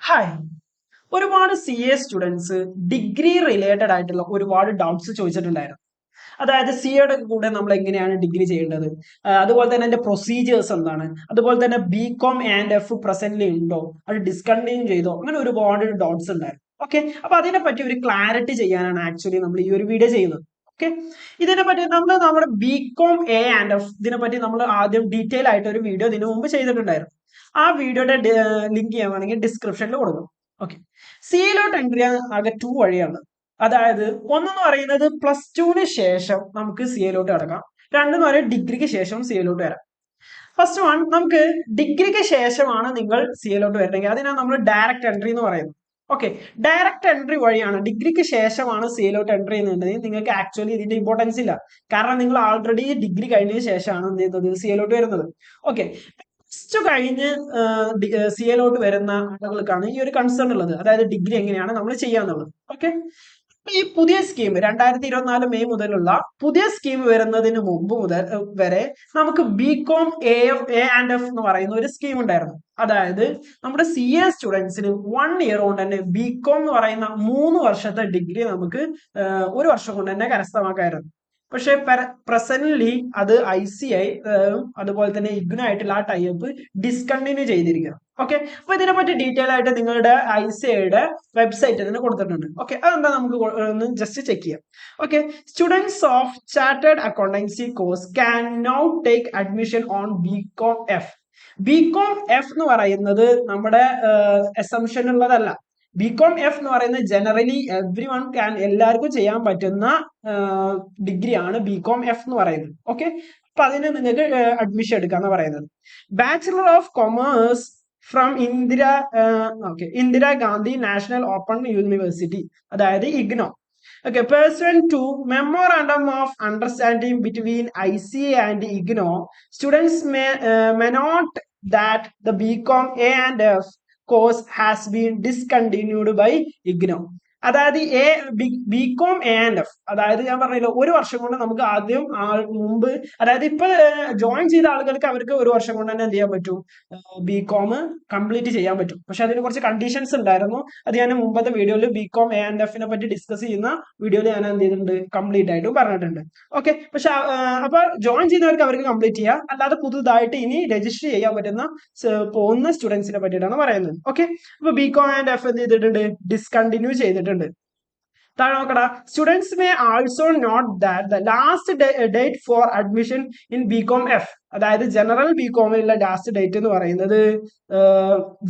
Hi. ഒരുപാട് CA students degree related ആയിട്ടുള്ള ഒരുപാട് ഡൗട്ട്സ് ചോദിച്ചിട്ടുണ്ടായിരുന്നു. അതായത് സിയുടെ കൂടെ നമ്മൾ എങ്ങനെയാണ് ഡിഗ്രി ചെയ്യേണ്ടത്, അതുപോലെ തന്നെ അതിന്റെ പ്രൊസീജിയേഴ്സ് എന്താണ്, അതുപോലെ തന്നെ BCom&F പ്രസന്റ്ലി ഉണ്ടോ, അത് ഡിസ്കണ്ടിന്യൂ ചെയ്തോ, അങ്ങനെ ഒരുപാട് ഡൗട്ട്സ് ഉണ്ടായിരുന്നു. ഓക്കെ, അപ്പൊ അതിനെ പറ്റി ഒരു ക്ലാരിറ്റി ചെയ്യാനാണ് ആക്ച്വലി നമ്മൾ ഈ ഒരു വീഡിയോ ചെയ്യുന്നത്. ഓക്കെ, ഇതിനെ പറ്റി നമ്മുടെ BCom&F ഇതിനെ പറ്റി നമ്മൾ ആദ്യം ഡീറ്റെയിൽ ആയിട്ട് ഒരു വീഡിയോ ഇതിനു മുമ്പ് ചെയ്തിട്ടുണ്ടായിരുന്നു. ആ വീഡിയോയുടെ ലിങ്ക് ചെയ്യാൻ വേണമെങ്കിൽ ഡിസ്ക്രിപ്ഷനിൽ കൊടുക്കും. ഓക്കെ, സിയിലോട്ട് എൻട്രി ആകെ 2 വഴിയാണ്. അതായത് ഒന്നെന്ന് പറയുന്നത് +2 ശേഷം നമുക്ക് സിയിലോട്ട് കിടക്കാം, രണ്ടെന്ന് പറയുന്നത് ഡിഗ്രിക്ക് ശേഷം സിയിലോട്ട് വരാം. ഫസ്റ്റ് വൺ, നമുക്ക് ഡിഗ്രിക്ക് ശേഷമാണ് നിങ്ങൾ സിയിലോട്ട് വരണമെങ്കിൽ അതിനാണ് നമ്മൾ ഡയറക്റ്റ് എൻട്രി എന്ന് പറയുന്നത്. ഓക്കെ, ഡയറക്റ്റ് എൻട്രി വഴിയാണ്, ഡിഗ്രിക്ക് ശേഷമാണ് സിയിലോട്ട് എൻട്രി ചെയ്യുന്നുണ്ടെങ്കിൽ നിങ്ങൾക്ക് ആക്ച്വലി ഇതിന്റെ ഇമ്പോർട്ടൻസ് ഇല്ല. കാരണം നിങ്ങൾ ആൾറെഡി ഡിഗ്രി കഴിഞ്ഞതിന് ശേഷമാണ് എന്ത് ചെയ്യുന്നത്, സിയിലോട്ട് വരുന്നത്. ഓക്കെ, പ്ലസ് കഴിഞ്ഞ് സിയിലോട്ട് വരുന്ന ആളുകൾക്കാണ് ഈ ഒരു കൺസേൺ ഉള്ളത്, അതായത് ഡിഗ്രി എങ്ങനെയാണ് നമ്മൾ ചെയ്യാന്നുള്ളത്. ഓക്കെ, ഈ പുതിയ സ്കീം 2024 മെയ് മുതലുള്ള പുതിയ സ്കീം വരുന്നതിന് മുമ്പ് മുതൽ വരെ നമുക്ക് BCom&F എന്ന് പറയുന്ന ഒരു സ്കീം ഉണ്ടായിരുന്നു. അതായത് നമ്മുടെ CA സ്റ്റുഡൻസിന് 1 ഇയർ കൊണ്ട് തന്നെ BCom എന്ന് പറയുന്ന 3 വർഷത്തെ ഡിഗ്രി നമുക്ക് 1 വർഷം കൊണ്ട് തന്നെ കരസ്ഥമാക്കായിരുന്നു. പക്ഷെ പ്രസന്റ്ലി അത് ICI അതുപോലെ തന്നെ IGNO ആയിട്ടുള്ള ആ ടൈപ്പ് ഡിസ്കണ്ടിന്യൂ ചെയ്തിരിക്കണം. ഓക്കെ, അപ്പൊ ഇതിനെ പറ്റി ഡീറ്റെയിൽ ആയിട്ട് നിങ്ങളുടെ ICIയുടെ വെബ്സൈറ്റ് തന്നെ കൊടുത്തിട്ടുണ്ട്. ഓക്കെ, അതെന്താ നമുക്ക് ഒന്ന് ജസ്റ്റ് ചെക്ക് ചെയ്യാം. Okay, students of chartered accountancy course can now take admission on BCom/F. BCom/F എന്ന് പറയുന്നത് നമ്മുടെ അസംഷൻ ഉള്ളതല്ല. BCom/F എന്ന് പറയുന്നത് ജനറലി എവ്രി വൺ ക്യാൻ, എല്ലാവർക്കും ചെയ്യാൻ പറ്റുന്ന ഡിഗ്രിയാണ് BCom/F എന്ന് പറയുന്നത്. ഓക്കെ, അപ്പൊ അതിന് നിങ്ങൾക്ക് അഡ്മിഷൻ എടുക്കാന്ന് പറയുന്നത്. Bachelor of commerce from Indira Gandhi national open university, അതായത് IGNO. Okay, pursuant to Memorandum of Understanding between ICA and IGNO, students may not that the BCom&F course has been discontinued by IGNO. അതായത് BCom&F, അതായത് ഞാൻ പറഞ്ഞല്ലോ 1 വർഷം കൊണ്ട് നമുക്ക് ആദ്യം മുമ്പ്, അതായത് ഇപ്പൊ ജോയിൻ ചെയ്ത ആളുകൾക്ക് അവർക്ക് 1 വർഷം കൊണ്ട് തന്നെ എന്ത് ചെയ്യാൻ പറ്റും, BCom കംപ്ലീറ്റ് ചെയ്യാൻ പറ്റും. പക്ഷെ അതിന് കുറച്ച് കണ്ടീഷൻസ് ഉണ്ടായിരുന്നു. അത് ഞാൻ മുമ്പത്തെ വീഡിയോയിൽ BCom&F പറ്റി ഡിസ്കസ് ചെയ്യുന്ന വീഡിയോയിൽ ഞാൻ എന്ത് ചെയ്തിട്ടുണ്ട്, കംപ്ലീറ്റ് ആയിട്ടും പറഞ്ഞിട്ടുണ്ട്. ഓക്കെ, പക്ഷെ അപ്പൊ ജോയിൻ ചെയ്തവർക്ക് അവർക്ക് കംപ്ലീറ്റ് ചെയ്യാം, അല്ലാതെ പുതുതായിട്ട് ഇനി രജിസ്റ്റർ ചെയ്യാൻ പറ്റുന്ന പോകുന്ന സ്റ്റുഡൻസിനെ പറ്റിയിട്ടാണ് പറയുന്നത്. ഓക്കെ, അപ്പൊ BCom&F എന്ത് ചെയ്തിട്ടുണ്ട്, ഡിസ്കണ്ടിന്യൂ ചെയ്തിട്ടുണ്ട്. താഴെ നോക്കടാ, students may also note that the last date for admission in BCom/F, അതായത് ജനറൽ BComലുള്ള ലാസ്റ്റ് ഡേറ്റ് എന്ന് പറയുന്നത്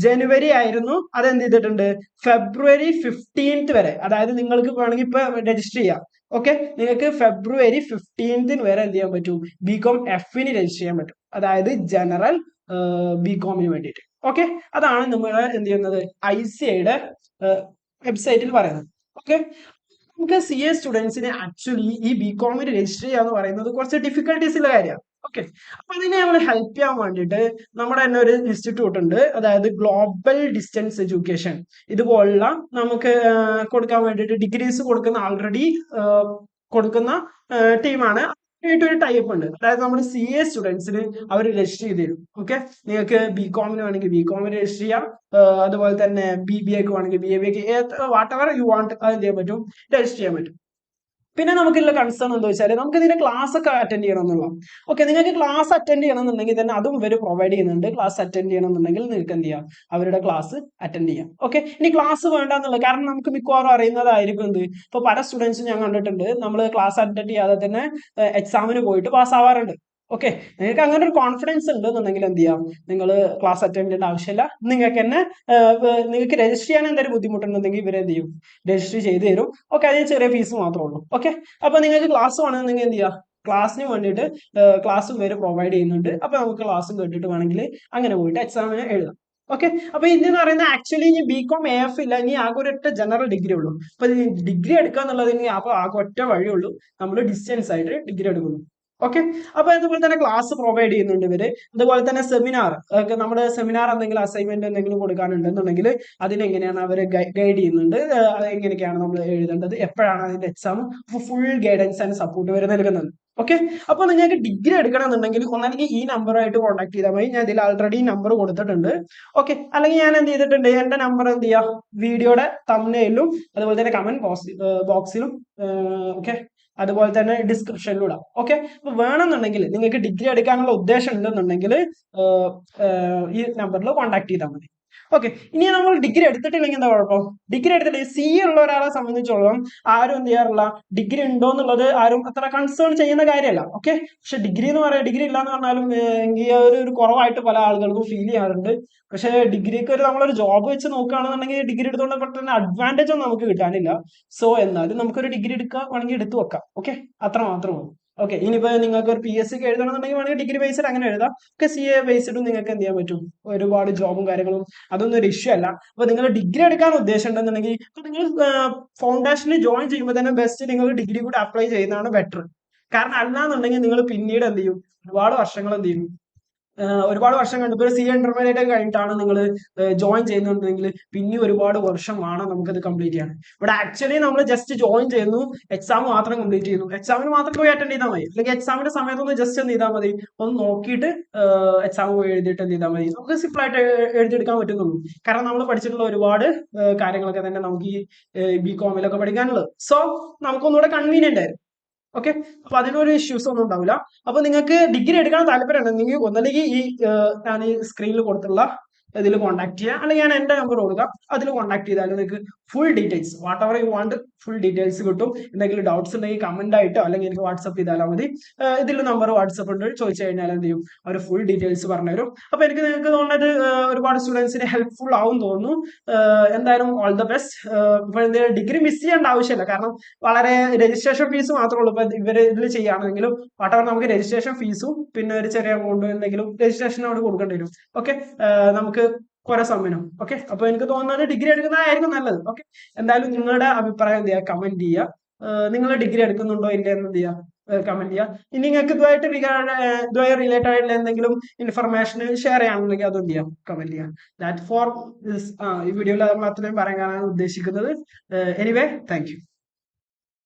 ജനുവരി ആയിരുന്നു. അതെന്ത് ചെയ്തിട്ടുണ്ട്, ഫെബ്രുവരി 15th വരെ, അതായത് നിങ്ങൾക്ക് വേണമെങ്കിൽ ഇപ്പൊ രജിസ്റ്റർ ചെയ്യാം. ഓക്കെ, നിങ്ങൾക്ക് ഫെബ്രുവരി 15th വരെ എന്ത് ചെയ്യാൻ പറ്റും, BCom/F രജിസ്റ്റർ ചെയ്യാൻ പറ്റും, അതായത് ജനറൽ BComന് വേണ്ടിയിട്ട്. ഓക്കെ, അതാണ് നമ്മൾ എന്ത് ചെയ്യുന്നത്, ICIയുടെ വെബ്സൈറ്റിൽ പറയുന്നത്. ഓക്കെ, നമുക്ക് CA സ്റ്റുഡൻസിനെ ആക്ച്വലി ഈ BComന് രജിസ്റ്റർ ചെയ്യാന്ന് പറയുന്നത് കുറച്ച് ഡിഫിക്കൽട്ടീസ് ഉള്ള കാര്യമാണ്. ഓക്കെ, അപ്പൊ അതിനെ നമ്മൾ ഹെൽപ്പ് ചെയ്യാൻ വേണ്ടിയിട്ട് നമ്മുടെ തന്നെ ഒരു ഇൻസ്റ്റിറ്റ്യൂട്ട് ഉണ്ട്, അതായത് ഗ്ലോബൽ ഡിസ്റ്റൻസ് എഡ്യൂക്കേഷൻ. ഇതുപോലുള്ള നമുക്ക് കൊടുക്കാൻ വേണ്ടിയിട്ട് ഡിഗ്രീസ് കൊടുക്കുന്ന ആൾറെഡി കൊടുക്കുന്ന ടീമാണ്. ഒരു ടൈപ്പ് ഉണ്ട്, അതായത് നമ്മുടെ CA സ്റ്റുഡൻസിന് അവർ രജിസ്റ്റർ ചെയ്ത് തരും. ഓക്കെ, നിങ്ങൾക്ക് BComന് വേണമെങ്കിൽ BComന് രജിസ്റ്റർ ചെയ്യാം, അതുപോലെ തന്നെ BBAക്ക് വേണമെങ്കിൽ BBAക്ക്, വാട്ട് എവർ യു വാണ്ട് അത് എന്ത് ചെയ്യാൻ പറ്റും, രജിസ്റ്റർ ചെയ്യാൻ പറ്റും. പിന്നെ നമുക്കുള്ള കൺസേൺ എന്താ വെച്ചാൽ നമുക്ക് ഇതിന്റെ ക്ലാസ് ഒക്കെ അറ്റൻഡ് ചെയ്യണം എന്നുള്ള. ഓക്കെ, നിങ്ങൾക്ക് ക്ലാസ് അറ്റൻഡ് ചെയ്യണം എന്നുണ്ടെങ്കിൽ തന്നെ അതും ഇവർ പ്രൊവൈഡ് ചെയ്യുന്നുണ്ട്. ക്ലാസ് അറ്റൻഡ് ചെയ്യണം എന്നുണ്ടെങ്കിൽ നിങ്ങൾക്ക് എന്ത് ചെയ്യാം, അവരുടെ ക്ലാസ് അറ്റൻഡ് ചെയ്യാം. ഓക്കെ, ഇനി ക്ലാസ് വേണ്ട എന്നുള്ളത്, കാരണം നമുക്ക് മിക്കവാറും അറിയുന്നതായിരിക്കും എന്ത്, ഇപ്പൊ പല സ്റ്റുഡൻസും ഞാൻ കണ്ടിട്ടുണ്ട് നമ്മൾ ക്ലാസ് അറ്റൻഡ് ചെയ്യാതെ തന്നെ എക്സാമിന് പോയിട്ട് പാസ് ആവാറുണ്ട്. ഓക്കെ, നിങ്ങൾക്ക് അങ്ങനെ ഒരു കോൺഫിഡൻസ് ഉണ്ട് എന്നുണ്ടെങ്കിൽ എന്ത് ചെയ്യാം, നിങ്ങൾ ക്ലാസ് അറ്റൻഡ് ചെയ്യേണ്ട ആവശ്യമില്ല. നിങ്ങൾക്ക് തന്നെ നിങ്ങൾക്ക് രജിസ്റ്റർ ചെയ്യാൻ എന്തെങ്കിലും ബുദ്ധിമുട്ടുണ്ടെങ്കിൽ ഇവരെ എന്ത് ചെയ്യും, രജിസ്റ്റർ ചെയ്ത് തരും. ഓക്കെ, അതിന് ചെറിയ ഫീസ് മാത്രമേ ഉള്ളൂ. ഓക്കെ, അപ്പൊ നിങ്ങൾക്ക് ക്ലാസ് വേണമെന്നുണ്ടെങ്കിൽ എന്ത് ചെയ്യുക, ക്ലാസ്സിന് വേണ്ടിയിട്ട് ക്ലാസ്സും വരെ പ്രൊവൈഡ് ചെയ്യുന്നുണ്ട്. അപ്പൊ നമുക്ക് ക്ലാസ്സും കേട്ടിട്ട് വേണമെങ്കിൽ അങ്ങനെ പോയിട്ട് എക്സാമിന് എഴുതാം. ഓക്കെ, അപ്പൊ ഇതെന്ന് പറയുന്നത് ആക്ച്വലി ഇനി BCom/AF ഇല്ല, ഇനി ആകെ ഒരൊറ്റ ജനറൽ ഡിഗ്രി ഉള്ളൂ. അപ്പൊ ഡിഗ്രി എടുക്കുക എന്നുള്ളതിന് അപ്പൊ ആകെ ഒറ്റ വഴിയുള്ളൂ, നമ്മൾ ഡിസ്റ്റൻസ് ആയിട്ട് ഡിഗ്രി എടുക്കുന്നു. ഓക്കെ, അപ്പൊ അതുപോലെ തന്നെ ക്ലാസ് പ്രൊവൈഡ് ചെയ്യുന്നുണ്ട് ഇവര്. അതുപോലെ തന്നെ സെമിനാർ, നമ്മുടെ സെമിനാർ എന്തെങ്കിലും അസൈൻമെന്റ് എന്തെങ്കിലും കൊടുക്കാനുണ്ടെന്നുണ്ടെങ്കിൽ അതിനെങ്ങനെയാണ് അവർ ഗൈഡ് ചെയ്യുന്നുണ്ട്, എങ്ങനെയൊക്കെയാണ് നമ്മൾ എഴുതേണ്ടത്, എപ്പോഴാണ് അതിന്റെ exam, full guidance and support ഇവർ നൽകുന്നത്. ഓക്കെ. അപ്പൊ നിങ്ങൾക്ക് ഡിഗ്രി എടുക്കണമെന്നുണ്ടെങ്കിൽ ഒന്നെങ്കിൽ ഈ നമ്പറുമായിട്ട് കോൺടാക്ട് ചെയ്താൽ മതി. ഞാൻ ഇതിൽ ആൾറെഡി നമ്പർ കൊടുത്തിട്ടുണ്ട്. ഓക്കെ. അല്ലെങ്കിൽ ഞാൻ എന്ത് ചെയ്തിട്ടുണ്ട്, എന്റെ നമ്പർ എന്ത് ചെയ്യാം, വീഡിയോയുടെ തംബ്നെയിലും അതുപോലെ തന്നെ കമന്റ് ബോക്സിലും ഓക്കെ, അതുപോലെ തന്നെ ഡിസ്ക്രിപ്ഷനിലും ഇടാം. ഓക്കെ. അപ്പൊ വേണമെന്നുണ്ടെങ്കിൽ നിങ്ങൾക്ക് ഡിഗ്രി എടുക്കാനുള്ള ഉദ്ദേശം ഉണ്ടെന്നുണ്ടെങ്കിൽ ഈ നമ്പറിൽ കോൺടാക്ട് ചെയ്താൽ മതി. ഓക്കെ. ഇനി നമ്മൾ ഡിഗ്രി എടുത്തിട്ടില്ലെങ്കിൽ എന്താ കുഴപ്പം? ഡിഗ്രി എടുത്തിട്ട് സി ഉള്ള ഒരാളെ സംബന്ധിച്ചോളം ആരും എന്ത് ചെയ്യാറില്ല, ഡിഗ്രി ഉണ്ടോ എന്നുള്ളത് ആരും അത്ര കൺസേൺ ചെയ്യുന്ന കാര്യമല്ല. ഓക്കെ. പക്ഷെ ഡിഗ്രി എന്ന് പറയാം, ഡിഗ്രി ഇല്ലാന്ന് പറഞ്ഞാലും എങ്കിൽ ഒരു കുറവായിട്ട് പല ആളുകൾക്കും ഫീൽ ചെയ്യാറുണ്ട്. പക്ഷെ ഡിഗ്രിക്ക് നമ്മളൊരു ജോബ് വെച്ച് നോക്കുകയാണെന്നുണ്ടെങ്കിൽ ഡിഗ്രി എടുത്തുകൊണ്ട് പെട്ടെന്ന് അഡ്വാൻറ്റേജ് ഒന്നും നമുക്ക് കിട്ടാനില്ല. സോ എന്നാലും നമുക്കൊരു ഡിഗ്രി എടുക്കുക, വേണമെങ്കിൽ എടുത്തു വെക്കാം. ഓക്കെ. അത്ര മാത്രമേ ഉള്ളൂ. ഓക്കെ. ഇനിയിപ്പോ നിങ്ങൾക്ക് ഒരു PSC ഒക്കെ എഴുതണമെന്നുണ്ടെങ്കിൽ വേണമെങ്കിൽ ഡിഗ്രി ബേസ്ഡ് അങ്ങനെ എഴുതാം. ഒക്കെ CA ബേസ്ഡും നിങ്ങൾക്ക് എന്ത് ചെയ്യാൻ പറ്റും, ഒരുപാട് ജോബും കാര്യങ്ങളും അതൊന്നും ഒരു ഇഷ്യൂ അല്ല. അപ്പൊ നിങ്ങൾ ഡിഗ്രി എടുക്കാൻ ഉദ്ദേശം ഉണ്ടെന്നുണ്ടെങ്കിൽ നിങ്ങൾ ഫൗണ്ടേഷനിൽ ജോയിൻ ചെയ്യുമ്പോൾ തന്നെ ബെസ്റ്റ് നിങ്ങൾ ഡിഗ്രി കൂടി അപ്ലൈ ചെയ്യുന്നതാണ് ബെറ്റർ. കാരണം അല്ലാന്നുണ്ടെങ്കിൽ നിങ്ങൾ പിന്നീട് എന്ത് ചെയ്യും, ഒരുപാട് വർഷങ്ങൾ എന്ത് ചെയ്യും, ഒരുപാട് വർഷം കഴിഞ്ഞു. ഇപ്പോൾ CA ഇന്റർമീഡിയറ്റ് ഒക്കെ കഴിഞ്ഞിട്ടാണ് നിങ്ങൾ ജോയിൻ ചെയ്യുന്നുണ്ടെങ്കിൽ പിന്നെ ഒരുപാട് വർഷം വേണം നമുക്കത് കംപ്ലീറ്റ് ചെയ്യാൻ. ഇവിടെ ആക്ച്വലി നമ്മൾ ജസ്റ്റ് ജോയിൻ ചെയ്യുന്നു, എക്സാം മാത്രം കംപ്ലീറ്റ് ചെയ്യുന്നു, എക്സാമിന് മാത്രം പോയി അറ്റൻഡ് ചെയ്താൽ മതി. അല്ലെങ്കിൽ എക്സാമിന്റെ സമയത്തൊന്ന് ജസ്റ്റ് എന്ത് ചെയ്താൽ മതി, ഒന്ന് നോക്കിയിട്ട് എക്സാം പോയി എഴുതിയിട്ട് എന്ത് ചെയ്താൽ മതി, നമുക്ക് സിമ്പിൾ ആയിട്ട് എഴുതിയെടുക്കാൻ പറ്റുന്നുള്ളൂ. കാരണം നമ്മൾ പഠിച്ചിട്ടുള്ള ഒരുപാട് കാര്യങ്ങളൊക്കെ തന്നെ നമുക്ക് ഈ BCom-ലൊക്കെ പഠിക്കാനുള്ളത്. സോ നമുക്കൊന്നുകൂടെ കൺവീനിയന്റ് ആയിരുന്നു. ഓക്കെ. അപ്പൊ അതിനൊരു ഇഷ്യൂസ് ഒന്നും ഉണ്ടാവില്ല. അപ്പൊ നിങ്ങൾക്ക് ഡിഗ്രി എടുക്കാൻ താല്പര്യം ഉണ്ടെങ്കിൽ ഒന്നല്ലെങ്കിൽ ഈ ഞാൻ ഈ സ്ക്രീനിൽ കൊടുത്തുള്ള ഇതിൽ കോൺടാക്ട് ചെയ്യുക, അല്ലെങ്കിൽ ഞാൻ എന്റെ നമ്പർ കൊടുക്കാം, അതിൽ കോൺടാക്ട് ചെയ്താൽ നിങ്ങൾക്ക് full details what ever you want full details കിട്ടും. എന്തെങ്കിലും ഡൗട്ട്സ് ഉണ്ടെങ്കിൽ കമന്റ് ആയിട്ടോ അല്ലെങ്കിൽ എനിക്ക് വാട്സ്ആപ്പ് ചെയ്താലും മതി. ഇതിൽ നമ്പർ വാട്സ്ആപ്പ് ഉണ്ട്, ചോദിച്ചു കഴിഞ്ഞാൽ എന്ത് ചെയ്യും, അവർ ഫുൾ ഡീറ്റെയിൽസ് പറഞ്ഞുതരും. അപ്പൊ നിങ്ങൾക്ക് തോന്നുന്നത് ഒരുപാട് സ്റ്റുഡൻസിന് ഹെൽപ്ഫുൾ ആവും തോന്നുന്നു. എന്തായാലും ഓൾ ദ ബെസ്റ്റ്. ഇപ്പൊ ഡിഗ്രി മിസ് ചെയ്യേണ്ട ആവശ്യമില്ല, കാരണം വളരെ രജിസ്ട്രേഷൻ ഫീസ് മാത്രമേ ഉള്ളൂ. ഇപ്പൊ ഇവര് ഇതിൽ ചെയ്യുകയാണെങ്കിലും വാട്ടവർ നമുക്ക് രജിസ്ട്രേഷൻ ഫീസും പിന്നെ ഒരു ചെറിയ എമൗണ്ട് എന്തെങ്കിലും രജിസ്ട്രേഷനോട് കൊടുക്കേണ്ടി വരും. ഓക്കെ. നമുക്ക് കുറെ സമയം. ഓക്കെ. അപ്പൊ എനിക്ക് തോന്നുന്നത് ഡിഗ്രി എടുക്കുന്നതായിരിക്കും നല്ലത്. ഓക്കെ. എന്തായാലും നിങ്ങളുടെ അഭിപ്രായം എന്ത് ചെയ്യുക, കമന്റ് ചെയ്യുക. നിങ്ങൾ ഡിഗ്രി എടുക്കുന്നുണ്ടോ ഇല്ല എന്ന് എന്ത് ചെയ്യുക, കമന്റ് ചെയ്യുക. ഇനി നിങ്ങൾക്ക് ഇതുമായി റിലേറ്റഡ് ആയിട്ടുള്ള എന്തെങ്കിലും ഇൻഫർമേഷൻ ഷെയർ ചെയ്യാനുണ്ടെങ്കിൽ അതൊന്നും ചെയ്യാം, കമന്റ് ചെയ്യാം. ദാറ്റ് ഫോർ ഈ വീഡിയോയിൽ നമ്മൾ അത്രയും പറയാനാണ് ഉദ്ദേശിക്കുന്നത്. Anyway, thank you.